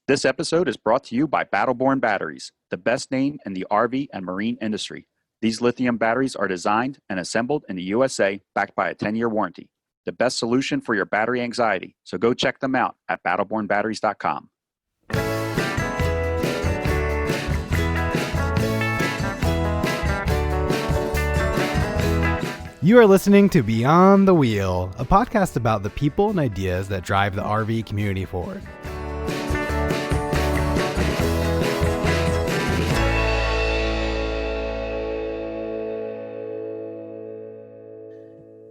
This episode is brought to you by Battleborn Batteries, the best name in the RV and marine industry. These lithium batteries are designed and assembled in the USA, backed by a 10-year warranty. The best solution for your battery anxiety. So go check them out at battlebornbatteries.com. You are listening to Beyond the Wheel, a podcast about the people and ideas that drive the RV community forward.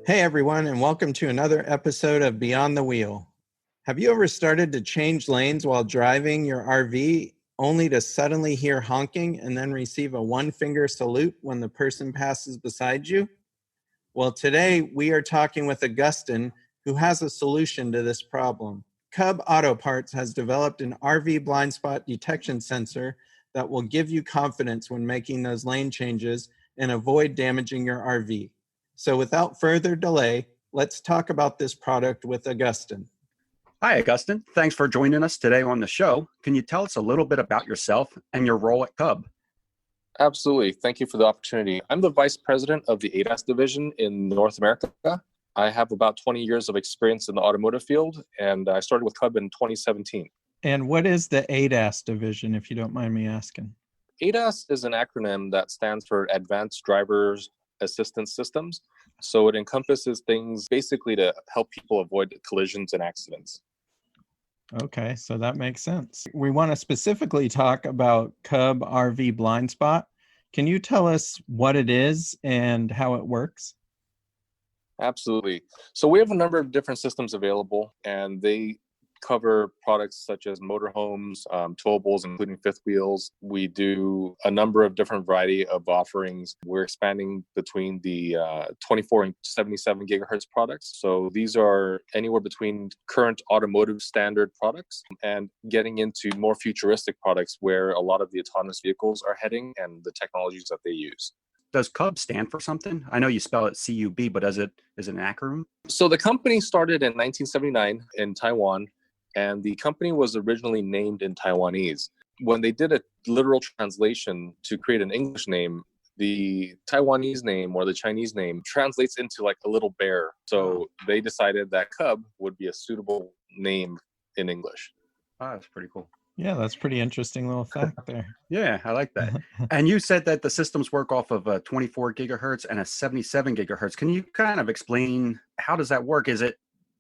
Hey everyone, and welcome to another episode of Beyond the Wheel. Have you ever started to change lanes while driving your RV only to suddenly hear honking and then receive a one-finger salute when the person passes beside you? Well, today we are talking with Augustin, who has a solution to this problem. CUB Autopart has developed an RV blind spot detection sensor that will give you confidence when making those lane changes and avoid damaging your RV. So without further delay, let's talk about this product with Augustin. Hi, Augustin. Thanks for joining us today on the show. Can you tell us a little bit about yourself and your role at CUB? Absolutely. Thank you for the opportunity. I'm the vice president of the ADAS division in North America. I have about 20 years of experience in the automotive field, and I started with CUB in 2017. And what is the ADAS division, if you don't mind me asking? ADAS is an acronym that stands for Advanced Drivers Assistance Systems. So it encompasses things basically to help people avoid collisions and accidents. Okay, so that makes sense. We want to specifically talk about CUB RV Blindspot. Can you tell us what it is and how it works? Absolutely. So we have a number of different systems available, and they cover products such as motorhomes, towables, including fifth wheels. We do a number of different variety of offerings. We're expanding between the 24 and 77 gigahertz products. So these are anywhere between current automotive standard products and getting into more futuristic products where a lot of the autonomous vehicles are heading and the technologies that they use. Does CUB stand for something? I know you spell it CUB, but is it an acronym? So the company started in 1979 in Taiwan, and the company was originally named in Taiwanese. When they did a literal translation to create an English name, the Taiwanese name or the Chinese name translates into like a little bear. So they decided that CUB would be a suitable name in English. Oh, that's pretty cool. Yeah, that's pretty interesting little fact there. Yeah, I like that. And you said that the systems work off of a 24 gigahertz and a 77 gigahertz. Can you kind of explain how does that work?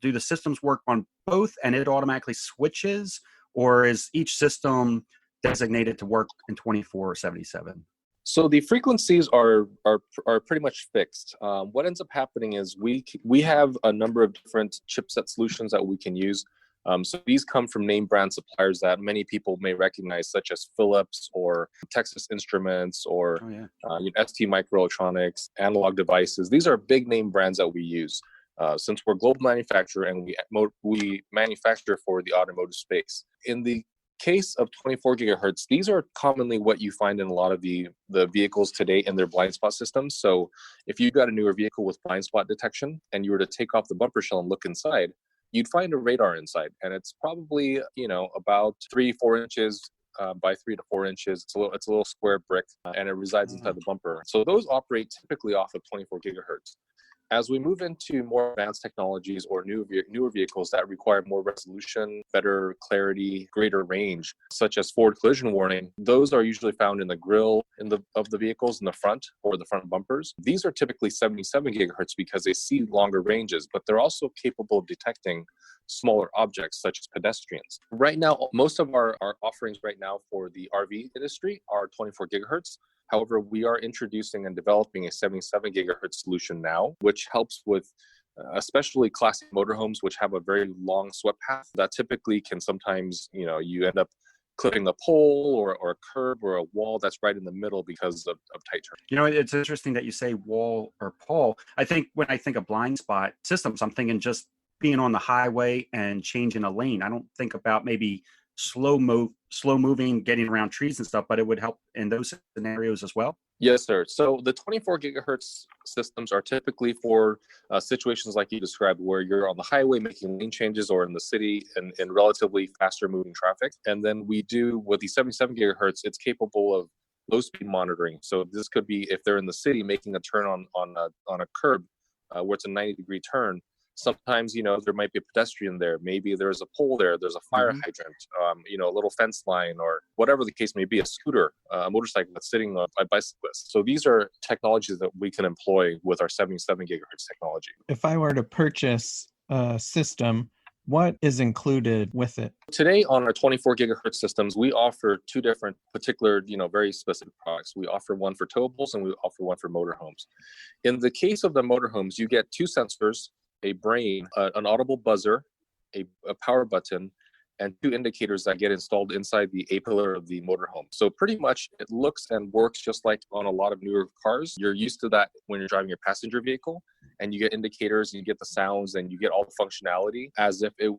Do the systems work on both and it automatically switches, or is each system designated to work in 24 or 77? So the frequencies are pretty much fixed. What ends up happening is we have a number of different chipset solutions that we can use. So these come from name brand suppliers that many people may recognize, such as Philips or Texas Instruments or ST Microelectronics, Analog Devices. These are big name brands that we use. Since we're a global manufacturer and we manufacture for the automotive space. In the case of 24 gigahertz, these are commonly what you find in a lot of the vehicles today in their blind spot systems. So if you've got a newer vehicle with blind spot detection and you were to take off the bumper shell and look inside, you'd find a radar inside. And it's probably, about 3-4 inches by 3 to 4 inches. It's a little square brick and it resides inside the bumper. So those operate typically off of 24 gigahertz. As we move into more advanced technologies or newer vehicles that require more resolution, better clarity, greater range, such as forward collision warning, those are usually found in the grille of the vehicles in the front or the front bumpers. These are typically 77 gigahertz because they see longer ranges, but they're also capable of detecting smaller objects such as pedestrians. Right now, most of our offerings right now for the RV industry are 24 gigahertz. However, we are introducing and developing a 77 gigahertz solution now, which helps with especially classic motorhomes, which have a very long swept path that typically can sometimes, you end up clipping a pole or a curb or a wall that's right in the middle because of tight turn. It's interesting that you say wall or pole. I think when I think of blind spot systems, I'm thinking just being on the highway and changing a lane. I don't think about maybe slow moving, getting around trees and stuff, but it would help in those scenarios as well. Yes, sir. So the 24 gigahertz systems are typically for situations like you described, where you're on the highway making lane changes or in the city and in relatively faster moving traffic. And then we do, with the 77 gigahertz, it's capable of low speed monitoring. So this could be if they're in the city making a turn on a curb where it's a 90-degree turn. Sometimes, there might be a pedestrian there. Maybe there's a pole there. There's a fire hydrant, a little fence line, or whatever the case may be, a scooter, a motorcycle that's sitting on a bicyclist. So these are technologies that we can employ with our 77 gigahertz technology. If I were to purchase a system, what is included with it? Today on our 24 gigahertz systems, we offer two different particular, very specific products. We offer one for towables and we offer one for motorhomes. In the case of the motorhomes, you get two sensors, a brain, an audible buzzer, a power button, and two indicators that get installed inside the A-pillar of the motorhome. So pretty much it looks and works just like on a lot of newer cars. You're used to that when you're driving your passenger vehicle, and you get indicators, and you get the sounds, and you get all the functionality as if it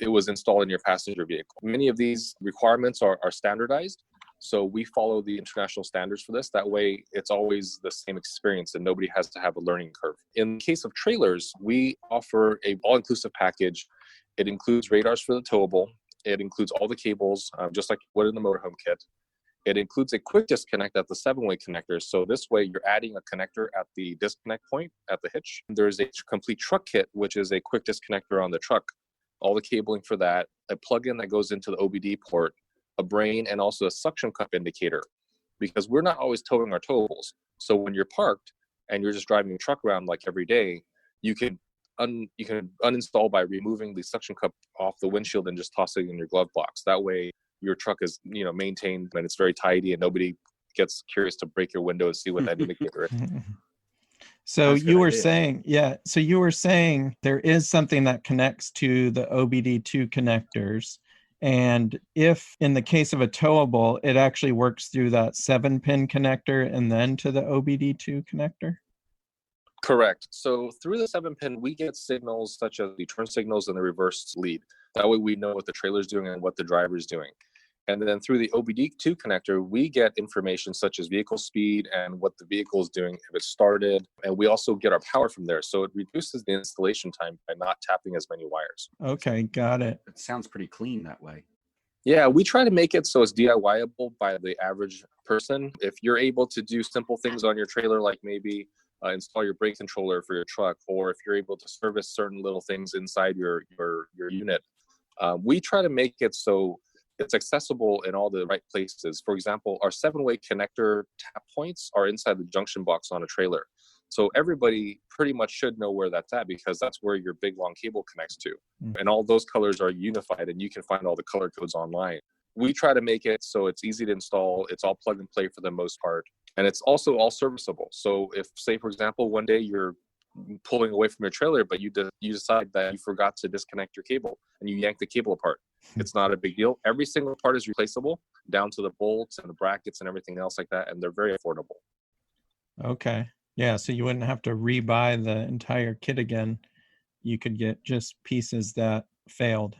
was installed in your passenger vehicle. Many of these requirements are standardized. So we follow the international standards for this. That way, it's always the same experience and nobody has to have a learning curve. In the case of trailers, we offer an all-inclusive package. It includes radars for the towable. It includes all the cables, just like you would in the motorhome kit. It includes a quick disconnect at the 7-way connector. So this way, you're adding a connector at the disconnect point at the hitch. There's a complete truck kit, which is a quick disconnector on the truck. All the cabling for that, a plug-in that goes into the OBD port, a brain, and also a suction cup indicator, because we're not always towing our towables. So when you're parked and you're just driving your truck around like every day, you can uninstall by removing the suction cup off the windshield and just tossing it in your glove box. That way your truck is maintained and it's very tidy and nobody gets curious to break your window and see what that indicator is. So you were saying, so you were saying there is something that connects to the OBD2 connectors. And if in the case of a towable, it actually works through that 7-pin connector and then to the OBD2 connector? Correct. So through the 7-pin, we get signals such as the turn signals and the reverse lead. That way we know what the trailer's doing and what the driver's doing. And then through the OBD2 connector, we get information such as vehicle speed and what the vehicle is doing, if it started. And we also get our power from there. So it reduces the installation time by not tapping as many wires. Okay, got it. It sounds pretty clean that way. Yeah, we try to make it so it's DIY-able by the average person. If you're able to do simple things on your trailer, like maybe install your brake controller for your truck, or if you're able to service certain little things inside your unit, we try to make it so it's accessible in all the right places. For example, our 7-way connector tap points are inside the junction box on a trailer. So everybody pretty much should know where that's at, because that's where your big long cable connects to. And all those colors are unified and you can find all the color codes online. We try to make it so it's easy to install. It's all plug and play for the most part. And it's also all serviceable. So if, say, for example, one day you're pulling away from your trailer, but you decide that you forgot to disconnect your cable and you yank the cable apart, it's not a big deal. Every single part is replaceable, down to the bolts and the brackets and everything else like that. And they're very affordable. Okay. Yeah. So you wouldn't have to rebuy the entire kit again. You could get just pieces that failed.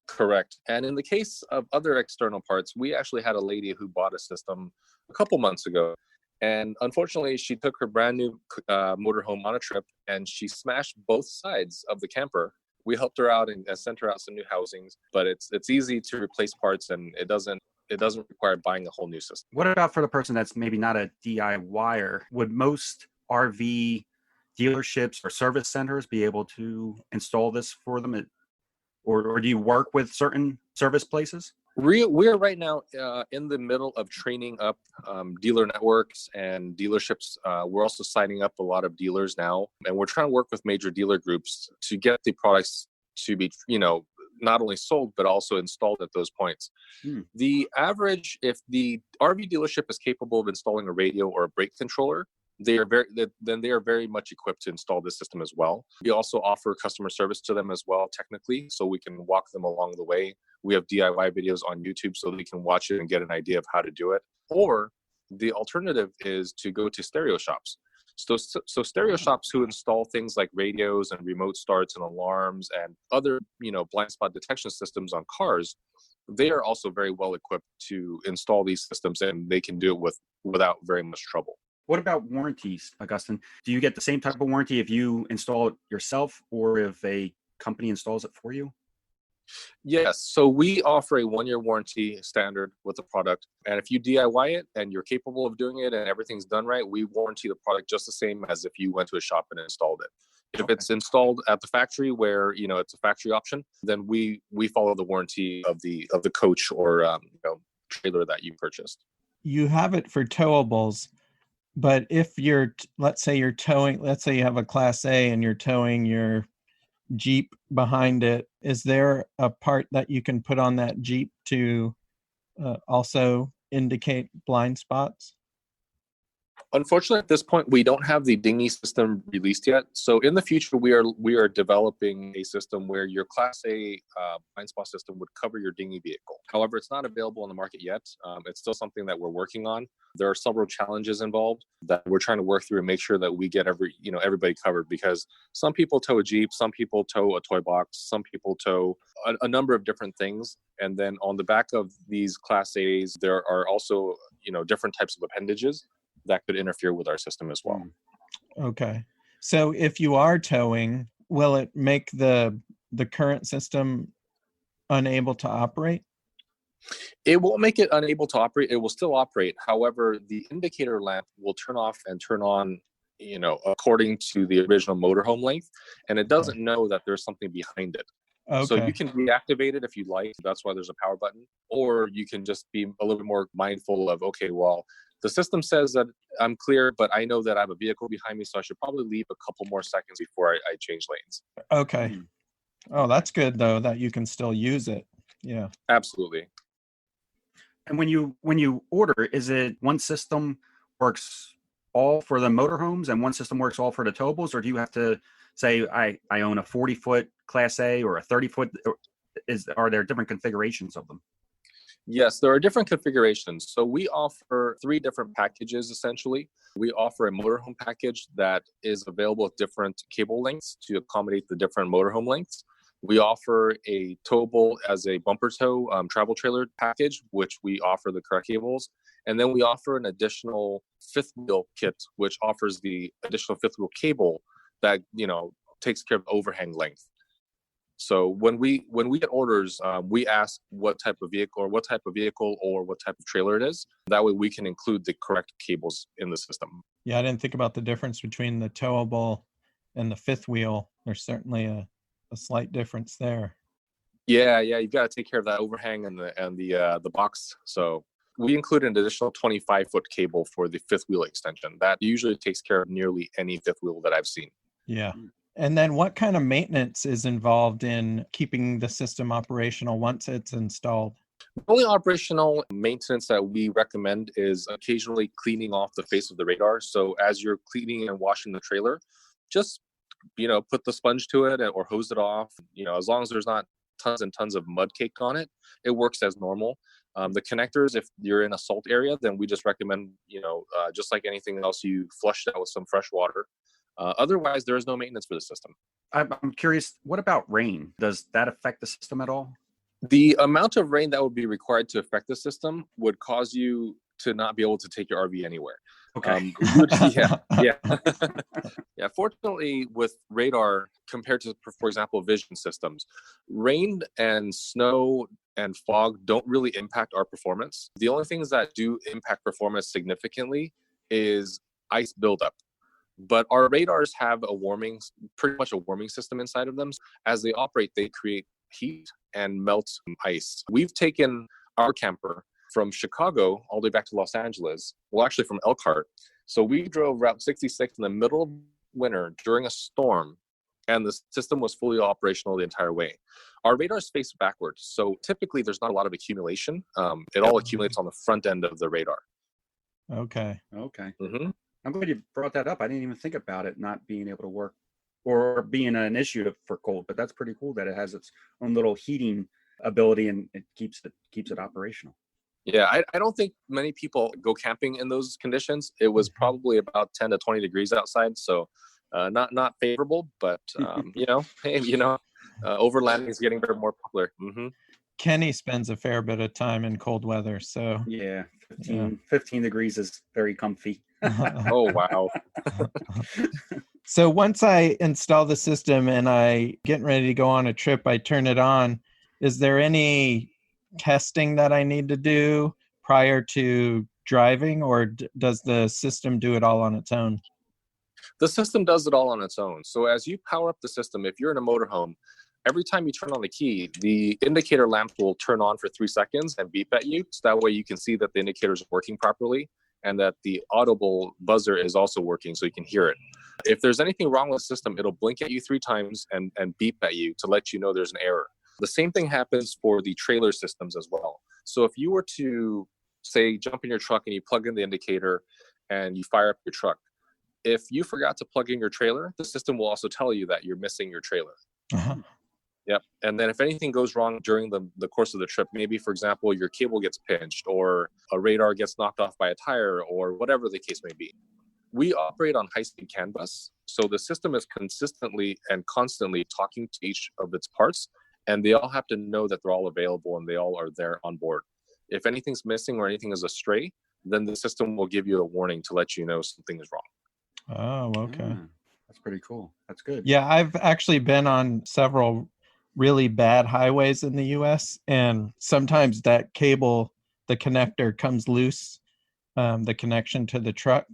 Correct. And in the case of other external parts, we actually had a lady who bought a system a couple months ago. And unfortunately, she took her brand new motorhome on a trip and she smashed both sides of the camper. We helped her out and sent her out some new housings, but it's easy to replace parts and it doesn't require buying a whole new system. What about for the person that's maybe not a DIYer? Would most RV dealerships or service centers be able to install this for them? Or do you work with certain service places? We're right now in the middle of training up dealer networks and dealerships. We're also signing up a lot of dealers now, and we're trying to work with major dealer groups to get the products to be, not only sold, but also installed at those points. The average, if the RV dealership is capable of installing a radio or a brake controller, they are very much equipped to install this system as well. We also offer customer service to them as well, technically, so we can walk them along the way. We have DIY videos on YouTube so they can watch it and get an idea of how to do it. Or the alternative is to go to stereo shops. So stereo shops who install things like radios and remote starts and alarms and other, blind spot detection systems on cars, they are also very well equipped to install these systems, and they can do it without very much trouble. What about warranties, Augustin? Do you get the same type of warranty if you install it yourself or if a company installs it for you? Yes. So we offer a 1-year warranty standard with the product. And if you DIY it and you're capable of doing it and everything's done right, we warranty the product just the same as if you went to a shop and installed it. If it's installed at the factory where, it's a factory option, then we follow the warranty of the coach or trailer that you purchased. You have it for towables, but if let's say you have a Class A and you're towing your Jeep behind it, is there a part that you can put on that Jeep to also indicate blind spots? Unfortunately, at this point, we don't have the dinghy system released yet. So in the future, we are developing a system where your Class A blind spot system would cover your dinghy vehicle. However, it's not available on the market yet. It's still something that we're working on. There are several challenges involved that we're trying to work through and make sure that we get everybody covered, because some people tow a Jeep, some people tow a toy box, some people tow a number of different things. And then on the back of these Class A's, there are also different types of appendages that could interfere with our system as well. Okay. So if you are towing, will it make the current system unable to operate? It won't make it unable to operate. It will still operate. However, the indicator lamp will turn off and turn on, according to the original motorhome length. And it doesn't know that there's something behind it. Okay. So you can reactivate it if you'd like. That's why there's a power button. Or you can just be a little bit more mindful of, okay, well, the system says that I'm clear, but I know that I have a vehicle behind me, so I should probably leave a couple more seconds before I change lanes. Okay. Oh, that's good, though, that you can still use it. Yeah. Absolutely. And when you order, is it one system works all for the motorhomes and one system works all for the towables, or do you have to say I own a 40-foot Class A or a 30-foot? Are there different configurations of them? Yes, there are different configurations. So we offer 3 different packages, essentially. We offer a motorhome package that is available with different cable lengths to accommodate the different motorhome lengths. We offer a towable as a bumper tow travel trailer package, which we offer the correct cables. And then we offer an additional 5th wheel kit, which offers the additional 5th wheel cable that, takes care of overhang length. So when we get orders, we ask what type of vehicle or what type of trailer it is. That way we can include the correct cables in the system. Yeah, I didn't think about the difference between the towable and the 5th wheel. There's certainly a slight difference there. Yeah, you've got to take care of that overhang and the box. So we include an additional 25-foot cable for the 5th wheel extension. That usually takes care of nearly any 5th wheel that I've seen. Yeah. And then what kind of maintenance is involved in keeping the system operational once it's installed? The only operational maintenance that we recommend is occasionally cleaning off the face of the radar. So as you're cleaning and washing the trailer, just, put the sponge to it or hose it off. As long as there's not tons and tons of mud caked on it, it works as normal. The connectors, if you're in a salt area, then we just recommend, just like anything else, you flush it out with some fresh water. Otherwise, there is no maintenance for the system. I'm curious, what about rain? Does that affect the system at all? The amount of rain that would be required to affect the system would cause you to not be able to take your RV anywhere. Okay. Yeah. Fortunately, with radar, compared to, for example, vision systems, rain and snow and fog don't really impact our performance. The only things that do impact performance significantly is ice buildup. But our radars have pretty much a warming system inside of them. As they operate, they create heat and melt ice. We've taken our camper from Chicago all the way back to Los Angeles. Well, actually from Elkhart. So we drove Route 66 in the middle of winter during a storm, and the system was fully operational the entire way. Our radars face backwards, so typically there's not a lot of accumulation. It all accumulates on the front end of the radar. Okay. Mm-hmm. I'm glad you brought that up. I didn't even think about it not being able to work or being an issue for cold, but that's pretty cool that it has its own little heating ability and it keeps it operational. Yeah, I don't think many people go camping in those conditions. It was probably about 10 to 20 degrees outside, so not favorable, but overlanding is getting more popular. Mm-hmm. Kenny spends a fair bit of time in cold weather, so Yeah, 15 degrees is very comfy. Oh, wow. So once I install the system and I getting ready to go on a trip, I turn it on. Is there any testing that I need to do prior to driving, or does the system do it all on its own? The system does it all on its own. So as you power up the system, if you're in a motorhome, every time you turn on the key, the indicator lamp will turn on for 3 seconds and beep at you. So that way you can see that the indicator is working properly and that the audible buzzer is also working so you can hear it. If there's anything wrong with the system, it'll blink at you 3 times and beep at you to let you know there's an error. The same thing happens for the trailer systems as well. So if you were to, say, jump in your truck and you plug in the indicator and you fire up your truck, if you forgot to plug in your trailer, the system will also tell you that you're missing your trailer. Uh-huh. Yep. And then if anything goes wrong during the course of the trip, maybe, for example, your cable gets pinched or a radar gets knocked off by a tire or whatever the case may be. We operate on high-speed CAN bus, so the system is consistently and constantly talking to each of its parts, and they all have to know that they're all available and they all are there on board. If anything's missing or anything is astray, then the system will give you a warning to let you know something is wrong. Oh, okay. Yeah, that's pretty cool. That's good. Yeah, I've actually been on several really bad highways in the US, and sometimes that cable, the connector comes loose, the connection to the truck.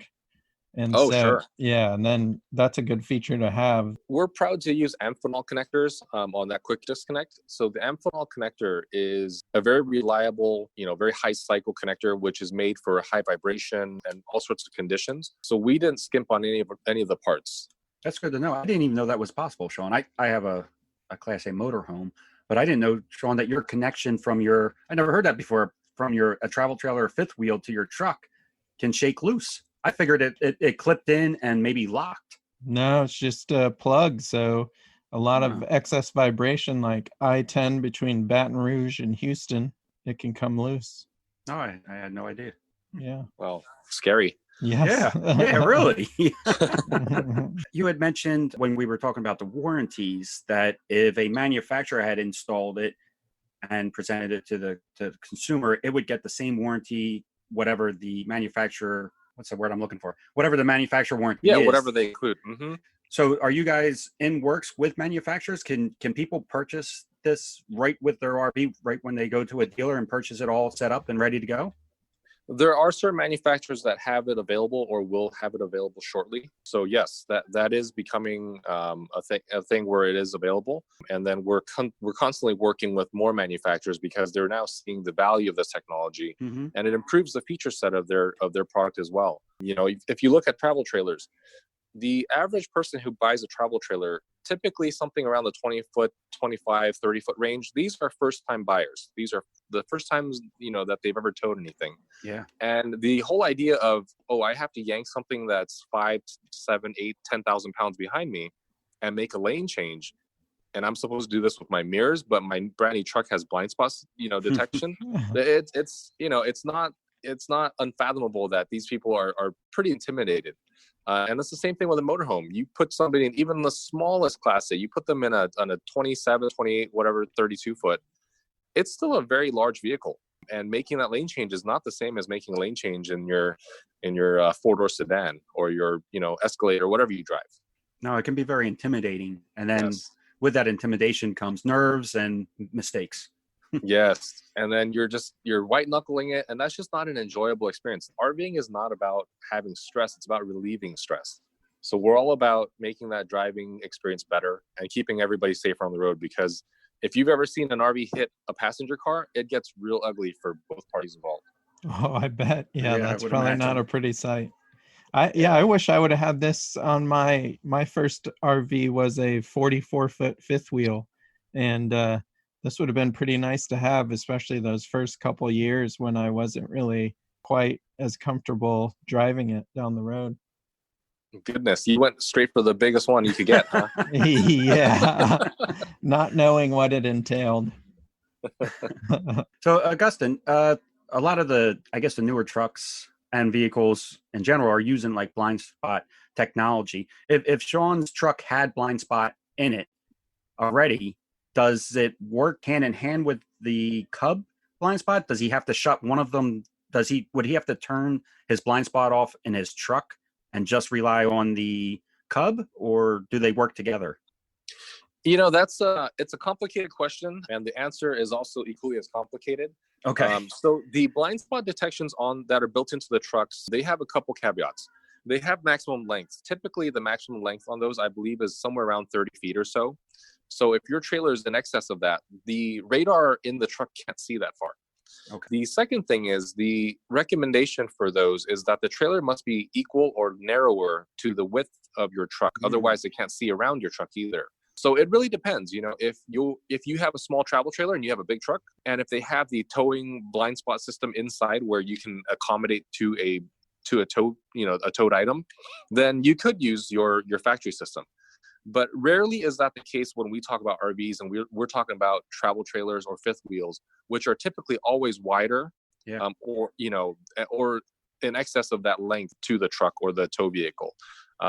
And Oh, so, sure. yeah, and then that's a good feature to have. We're proud to use Amphenol connectors on that quick disconnect. So the Amphenol connector is a very reliable, very high cycle connector, which is made for high vibration and all sorts of conditions. So we didn't skimp on any of the parts. That's good to know. I didn't even know that was possible, Sean. I have a Class A motorhome, but I didn't know, Sean, that your connection from I never heard that before, from a travel trailer or fifth wheel to your truck can shake loose. I figured it clipped in and maybe locked. No, it's just a plug. So a lot of excess vibration, like I-10 between Baton Rouge and Houston, it can come loose. No, I had no idea. Yeah. Well, scary. Yes. Yeah, really. You had mentioned when we were talking about the warranties that if a manufacturer had installed it and presented it to the consumer, it would get the same warranty, whatever the manufacturer, what's the word I'm looking for? Whatever the manufacturer warranty is. Yeah, whatever they include. Mm-hmm. So are you guys in works with manufacturers? Can people purchase this right with their RV, right when they go to a dealer and purchase it all set up and ready to go? There are certain manufacturers that have it available or will have it available shortly. So yes, that is becoming a thing where it is available. And then we're constantly working with more manufacturers because they're now seeing the value of this technology, Mm-hmm. and it improves the feature set of their product as well. If you look at travel trailers, the average person who buys a travel trailer, typically something around the 20-foot, 25, 30-foot range, these are first-time buyers. These are the first times, that they've ever towed anything. Yeah. And the whole idea of, I have to yank something that's 5, 7, 8, 10,000 pounds behind me and make a lane change, and I'm supposed to do this with my mirrors, but my brand new truck has blind spots, detection. It's not unfathomable that these people are pretty intimidated. And it's the same thing with a motorhome. You put somebody in even the smallest Class A, you put them on a 27, 28, whatever, 32 foot. It's still a very large vehicle. And making that lane change is not the same as making a lane change in your 4-door sedan or your, Escalade or whatever you drive. No, it can be very intimidating. And then with that intimidation comes nerves and mistakes. Yes. And then you're white knuckling it. And that's just not an enjoyable experience. RVing is not about having stress. It's about relieving stress. So we're all about making that driving experience better and keeping everybody safer on the road, because if you've ever seen an RV hit a passenger car, it gets real ugly for both parties involved. Oh, I bet. Yeah, that's probably imagine. not a pretty sight. I wish I would have had this on my first RV was a 44-foot fifth wheel. And this would have been pretty nice to have, especially those first couple years when I wasn't really quite as comfortable driving it down the road. Goodness, you went straight for the biggest one you could get, huh? Yeah, not knowing what it entailed. So, Augustin, a lot of the newer trucks and vehicles in general are using like blind spot technology. If Sean's truck had blind spot in it already, does it work hand in hand with the CUB blind spot? Does he have to shut one of them? Would he have to turn his blind spot off in his truck and just rely on the CUB, or do they work together? That's it's a complicated question, and the answer is also equally as complicated. Okay. So the blind spot detections that are built into the trucks, they have a couple caveats. They have maximum length. Typically, the maximum length on those, I believe, is somewhere around 30 feet or so. So if your trailer is in excess of that, the radar in the truck can't see that far. Okay. The second thing is the recommendation for those is that the trailer must be equal or narrower to the width of your truck. Otherwise, it can't see around your truck either. So it really depends. If you have a small travel trailer and you have a big truck, and if they have the towing blind spot system inside where you can accommodate to a towed item, then you could use your factory system. But rarely is that the case when we talk about RVs, and we're talking about travel trailers or fifth wheels, which are typically always wider, or in excess of that length to the truck or the tow vehicle.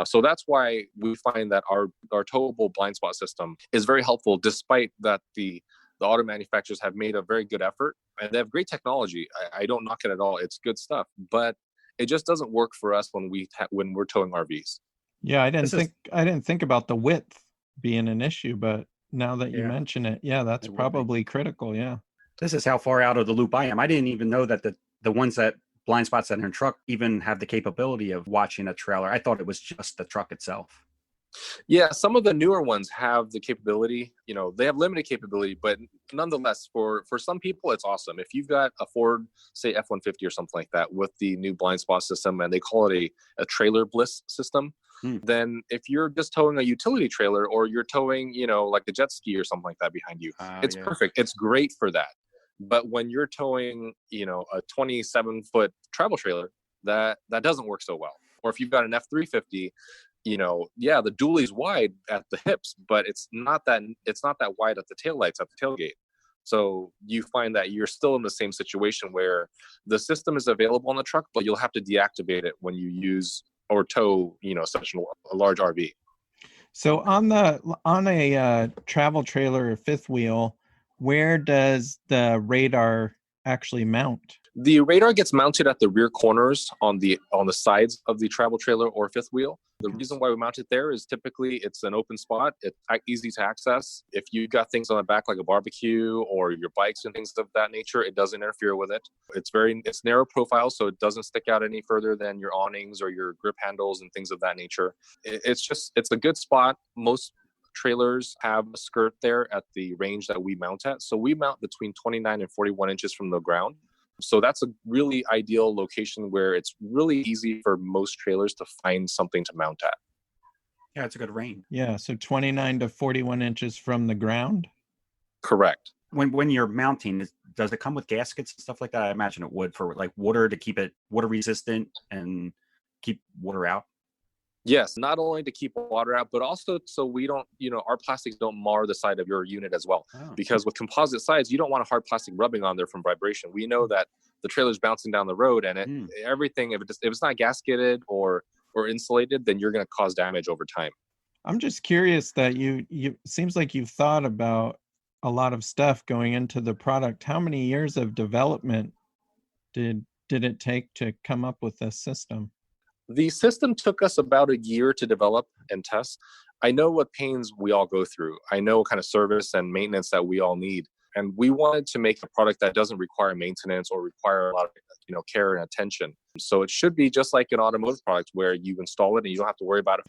So that's why we find that our towable blind spot system is very helpful, despite that the auto manufacturers have made a very good effort and they have great technology. I don't knock it at all. It's good stuff, but it just doesn't work for us when we're towing RVs. Yeah, I didn't think about the width being an issue, but now that you mention it, that's probably critical. Yeah. This is how far out of the loop I am. I didn't even know that the ones that blind spots that are in truck even have the capability of watching a trailer. I thought it was just the truck itself. Yeah, some of the newer ones have the capability. They have limited capability, but nonetheless, for some people, it's awesome. If you've got a Ford, say F-150 or something like that, with the new blind spot system, and they call it a trailer bliss system, then if you're just towing a utility trailer, or you're towing, like a jet ski or something like that behind you, it's perfect. It's great for that. But when you're towing, a 27-foot travel trailer, that doesn't work so well. Or if you've got an F-350, the dually's wide at the hips, but it's not that wide at the taillights, at the tailgate. So you find that you're still in the same situation where the system is available on the truck, but you'll have to deactivate it when you use or tow, such a large RV. So on a travel trailer or fifth wheel, where does the radar actually mount? The radar gets mounted at the rear corners on the sides of the travel trailer or fifth wheel. The reason why we mount it there is typically it's an open spot. It's easy to access. If you've got things on the back like a barbecue or your bikes and things of that nature, it doesn't interfere with it. It's narrow profile, so it doesn't stick out any further than your awnings or your grip handles and things of that nature. It's a good spot. Most trailers have a skirt there at the range that we mount at. So we mount between 29 and 41 inches from the ground. So that's a really ideal location where it's really easy for most trailers to find something to mount at. Yeah, it's a good range. Yeah, so 29 to 41 inches from the ground? Correct. When you're mounting, does it come with gaskets and stuff like that? I imagine it would, for like water, to keep it water resistant and keep water out. Yes, not only to keep water out, but also so we don't, our plastics don't mar the side of your unit as well. Oh. Because with composite sides, you don't want a hard plastic rubbing on there from vibration. We know that the trailer's bouncing down the road, and everything, if it's not gasketed or insulated, then you're going to cause damage over time. I'm just curious that you seems like you've thought about a lot of stuff going into the product. How many years of development did it take to come up with this system? The system took us about a year to develop and test. I know what pains we all go through. I know what kind of service and maintenance that we all need. And we wanted to make a product that doesn't require maintenance or require a lot of care and attention. So it should be just like an automotive product where you install it and you don't have to worry about it.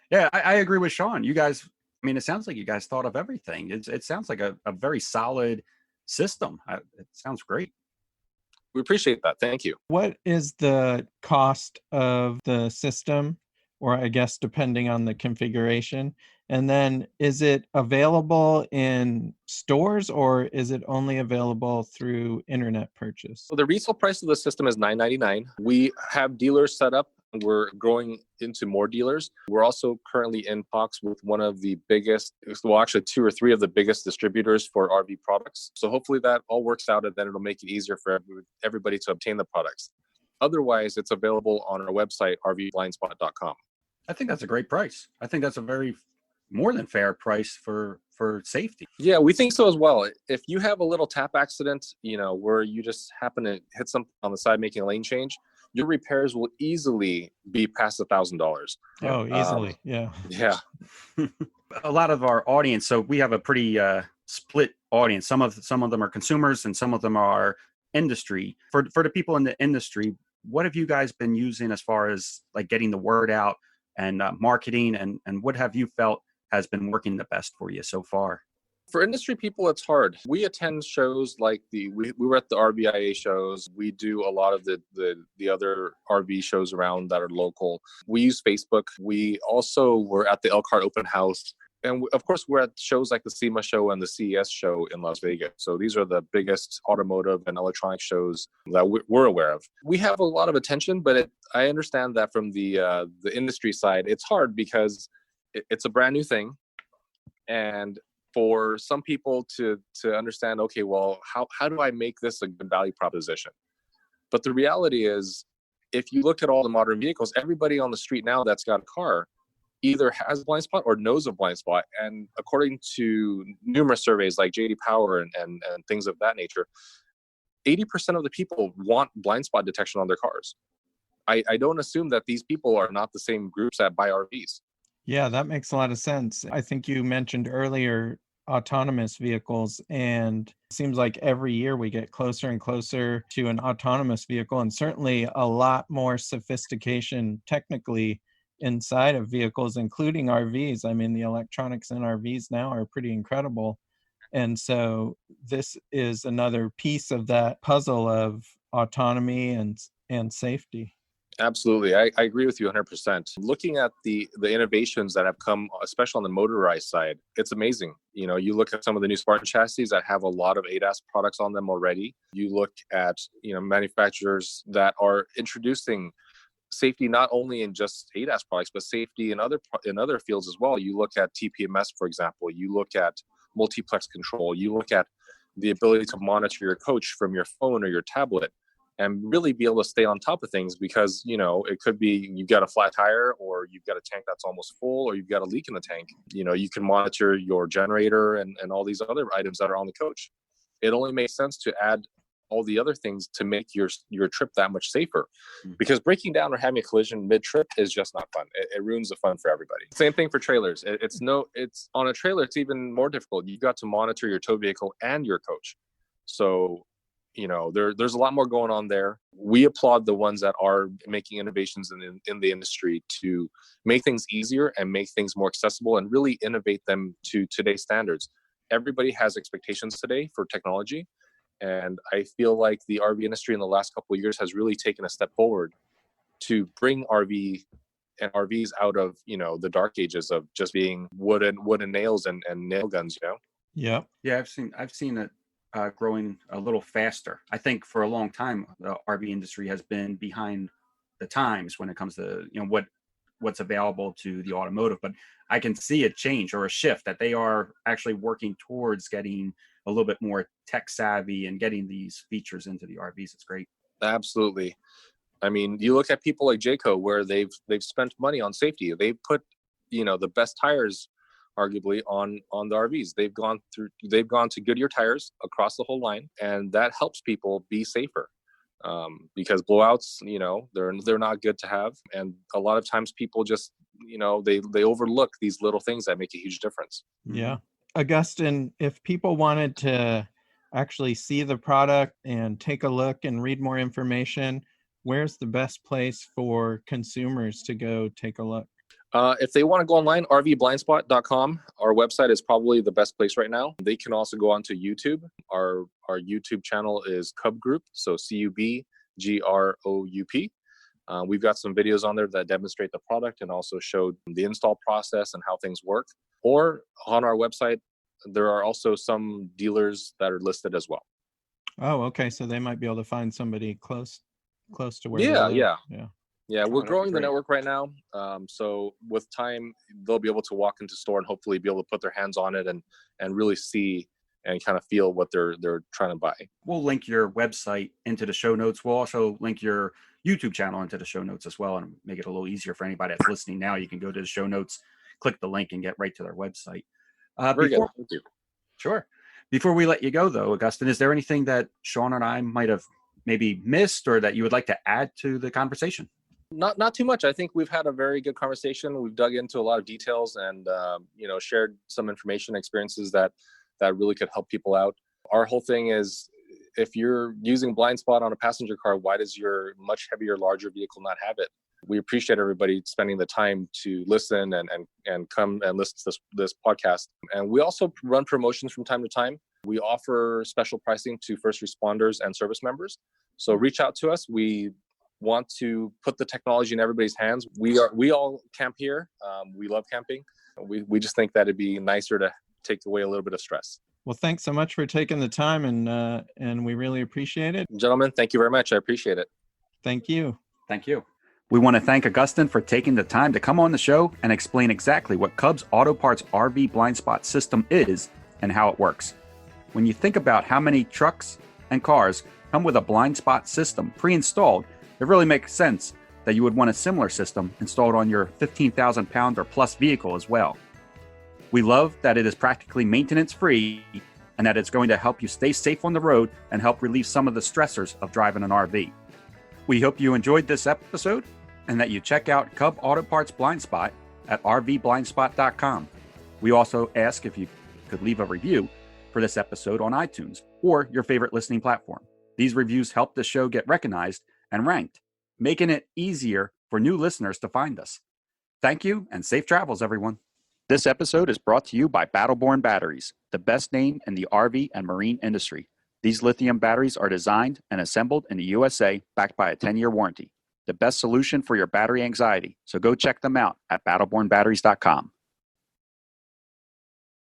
Yeah, I agree with Sean. You guys, it sounds like you guys thought of everything. It sounds like a very solid system. It sounds great. We appreciate that. Thank you. What is the cost of the system, or I guess depending on the configuration? And then is it available in stores, or is it only available through internet purchase? So the retail price of the system is $9.99. We have dealers set up. We're growing into more dealers. We're also currently in talks with one of the biggest, well, actually 2 or 3 of the biggest distributors for RV products. So hopefully that all works out, and then it'll make it easier for everybody to obtain the products. Otherwise, it's available on our website, rvblindspot.com. I think that's a great price. I think that's a very more than fair price for safety. Yeah, we think so as well. If you have a little tap accident, where you just happen to hit something on the side making a lane change, your repairs will easily be past $1,000. Oh, easily. Yeah. Yeah. A lot of our audience, so we have a pretty split audience. Some of them are consumers and some of them are industry. For the people in the industry, what have you guys been using as far as like getting the word out and marketing, and what have you felt has been working the best for you so far? For industry people, it's hard. We attend shows like we were at the RVIA shows. We do a lot of the other RV shows around that are local. We use Facebook. We also were at the Elkhart Open House. And of course, we're at shows like the SEMA show and the CES show in Las Vegas. So these are the biggest automotive and electronic shows that we're aware of. We have a lot of attention, but I understand that from the industry side, it's hard because it's a brand new thing. And for some people to understand, okay, well, how do I make this a good value proposition? But the reality is, if you look at all the modern vehicles, everybody on the street now that's got a car either has blind spot or knows a blind spot. And according to numerous surveys like JD Power and things of that nature, 80% of the people want blind spot detection on their cars. I don't assume that these people are not the same groups that buy RVs. Yeah, that makes a lot of sense. I think you mentioned earlier autonomous vehicles, and it seems like every year we get closer and closer to an autonomous vehicle, and certainly a lot more sophistication technically inside of vehicles, including RVs. I mean, the electronics in RVs now are pretty incredible. And so this is another piece of that puzzle of autonomy and safety. Absolutely. I agree with you 100%. Looking at the innovations that have come, especially on the motorized side, it's amazing. You look at some of the new Spartan chassis that have a lot of ADAS products on them already. You look at, manufacturers that are introducing safety not only in just ADAS products, but safety in other fields as well. You look at TPMS, for example. You look at multiplex control. You look at the ability to monitor your coach from your phone or your tablet, and really be able to stay on top of things because, it could be you've got a flat tire or you've got a tank that's almost full or you've got a leak in the tank. You can monitor your generator and all these other items that are on the coach. It only makes sense to add all the other things to make your trip that much safer, because breaking down or having a collision mid-trip is just not fun. It ruins the fun for everybody. Same thing for trailers. It's on a trailer, it's even more difficult. You've got to monitor your tow vehicle and your coach. So there's a lot more going on there. We applaud the ones that are making innovations in the industry to make things easier and make things more accessible and really innovate them to today's standards. Everybody has expectations today for technology. And I feel like the RV industry in the last couple of years has really taken a step forward to bring RVs out of, the dark ages of just being wood and nails and nail guns, Yeah. Yeah, I've seen it growing a little faster. I think for a long time, the RV industry has been behind the times when it comes to, what's available to the automotive, but I can see a change or a shift that they are actually working towards getting a little bit more tech savvy and getting these features into the RVs. It's great. Absolutely. I mean, you look at people like Jayco, where they've spent money on safety. They've put, the best tires arguably on the RVs. They've gone to Goodyear tires across the whole line, and that helps people be safer. Because blowouts, they're not good to have. And a lot of times people just, they overlook these little things that make a huge difference. Yeah. Augustin, if people wanted to actually see the product and take a look and read more information, where's the best place for consumers to go take a look? If they want to go online, rvblindspot.com. Our website is probably the best place right now. They can also go onto YouTube. Our YouTube channel is CUB Group, so CUB GROUP. We've got some videos on there that demonstrate the product and also show the install process and how things work. Or on our website, there are also some dealers that are listed as well. Oh, okay. So they might be able to find somebody close to where they live. Yeah, we're growing the network right now. So with time, they'll be able to walk into store and hopefully be able to put their hands on it and really see and kind of feel what they're trying to buy. We'll link your website into the show notes. We'll also link your YouTube channel into the show notes as well, and make it a little easier for anybody that's listening now. You can go to the show notes, click the link and get right to their website. Very good. Thank you. Sure. Before we let you go, though, Augustin, is there anything that Sean and I might have maybe missed or that you would like to add to the conversation? Not too much. I think we've had a very good conversation. We've dug into a lot of details and shared some information, experiences that really could help people out. Our whole thing is, if you're using blind spot on a passenger car, why does your much heavier, larger vehicle not have it? We appreciate everybody spending the time to listen and come and listen to this podcast. And we also run promotions from time to time. We offer special pricing to first responders and service members. So reach out to us. We want to put the technology in everybody's hands. We all camp here. We love camping. We just think that it'd be nicer to take away a little bit of stress. Well, thanks so much for taking the time, and we really appreciate it. Gentlemen, thank you very much. I appreciate it. Thank you. Thank you. We want to thank Augustin for taking the time to come on the show and explain exactly what CUB's Autopart's RV Blindspot System is and how it works. When you think about how many trucks and cars come with a blind spot system pre-installed, it really makes sense that you would want a similar system installed on your 15,000 pound or plus vehicle as well. We love that it is practically maintenance free and that it's going to help you stay safe on the road and help relieve some of the stressors of driving an RV. We hope you enjoyed this episode and that you check out CUB Autoparts Blind Spot at rvblindspot.com. We also ask if you could leave a review for this episode on iTunes or your favorite listening platform. These reviews help the show get recognized and ranked, making it easier for new listeners to find us. Thank you and safe travels, everyone. This episode is brought to you by Battleborn Batteries, the best name in the RV and marine industry. These lithium batteries are designed and assembled in the USA, backed by a 10-year warranty. The best solution for your battery anxiety, so go check them out at battlebornbatteries.com.